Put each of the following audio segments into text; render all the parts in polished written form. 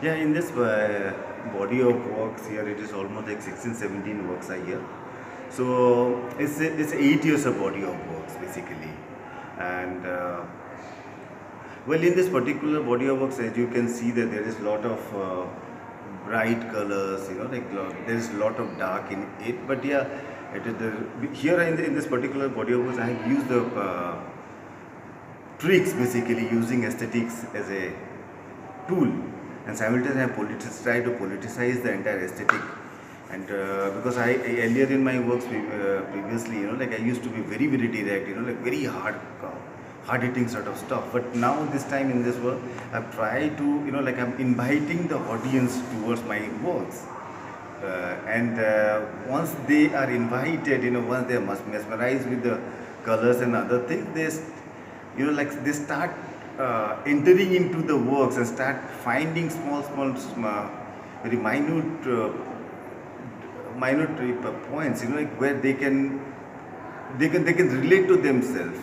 Yeah, in this body of works here, it is almost like 16, 17 works a year. So it's 8 years of body of works basically. And well, in this particular body of works, as you can see that there is a lot of bright colors, there is a lot of dark in it. But yeah, it is here in this particular body of works, I have used the tricks basically using aesthetics as a tool, and simultaneously I try to politicize the entire aesthetic. And because earlier in my works previously, I used to be very very direct, like very hard hitting sort of stuff. But now this time in this work, I've tried to, I'm inviting the audience towards my works. And once they are invited, once they are mesmerized with the colors and other things, they start entering into the works and start finding small, very minute points, where they can relate to themselves.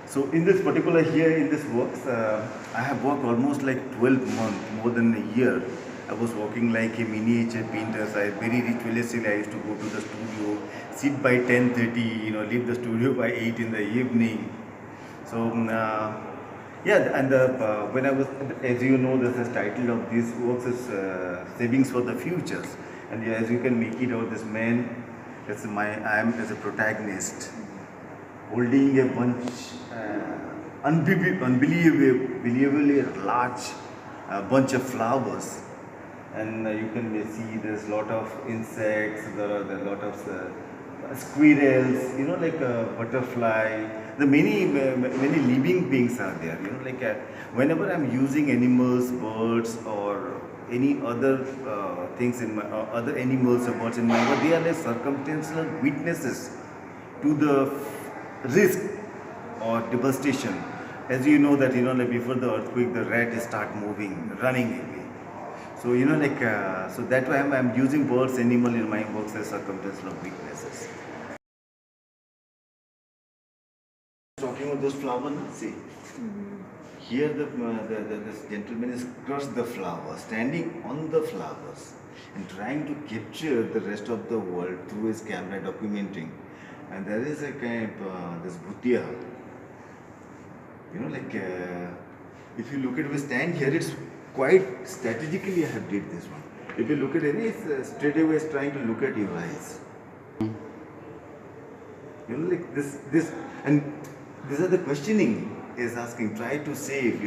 So in this particular here in this works, I have worked almost like 12 months, more than a year. I was working like a miniature painter. So I very ritualistically I used to go to the studio, sit by 10:30, leave the studio by 8 in the evening. So yeah, and when I was, as you know, the title of this works is Savings for the Futures. And yeah, as you can make it out, this man, I am as a protagonist, holding a bunch, unbelievably large bunch of flowers. And you can see there's a lot of insects, there are a lot of squirrels, like a butterfly. The many living beings are there. Whenever I'm using animals, birds, or any other things in my other animals or birds in my work, they are like circumstantial witnesses to the risk or devastation. As you know that, like before the earthquake, the rat start moving, running away. So so that way I'm using birds, animal in my works as circumstantial weaknesses. Talking about those flowers, see. Here this gentleman is crushed the flowers, standing on the flowers and trying to capture the rest of the world through his camera, documenting. And there is a kind of this bhutia. If you look at we stand here, it's quite strategically I have did this one. If you look at any, it's straight away it's trying to look at your eyes. Like this, and these are the questioning is asking. Try to save,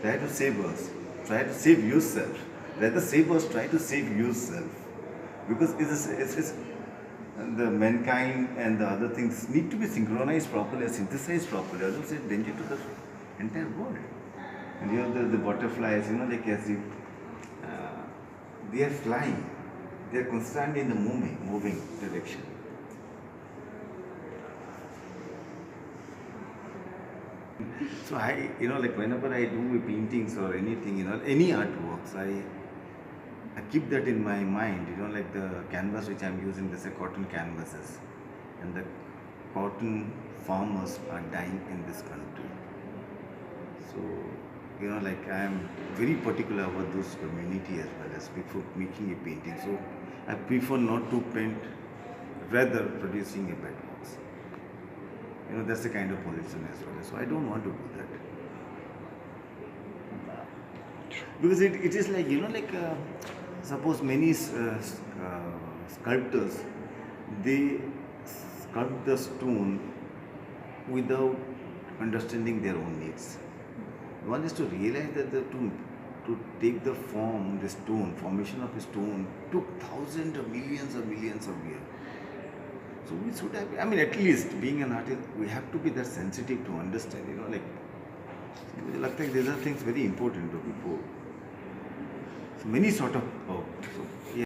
try to save us, try to save yourself. Rather save us, try to save yourself, because it's and the mankind and the other things need to be synchronized properly, synthesized properly, otherwise it's danger to the entire world. And here the butterflies, as if they are flying, they are constantly in the moving direction. So whenever I do paintings or anything, any artworks, I keep that in my mind, like the canvas which I'm using, this are cotton canvases, and the cotton farmers are dying in this country. So, I am very particular about those community as well as before making a painting. So, I prefer not to paint, rather producing a bad box. That's the kind of position as well. So, I don't want to do that. Because it is like, suppose many sculptors, they sculpt the stone without understanding their own needs. One is to realize that to take the form, the stone, formation of a stone took thousands or millions of years. So we should have, at least being an artist, we have to be that sensitive to understand, like these are things very important to before. So many sort of, so, yeah.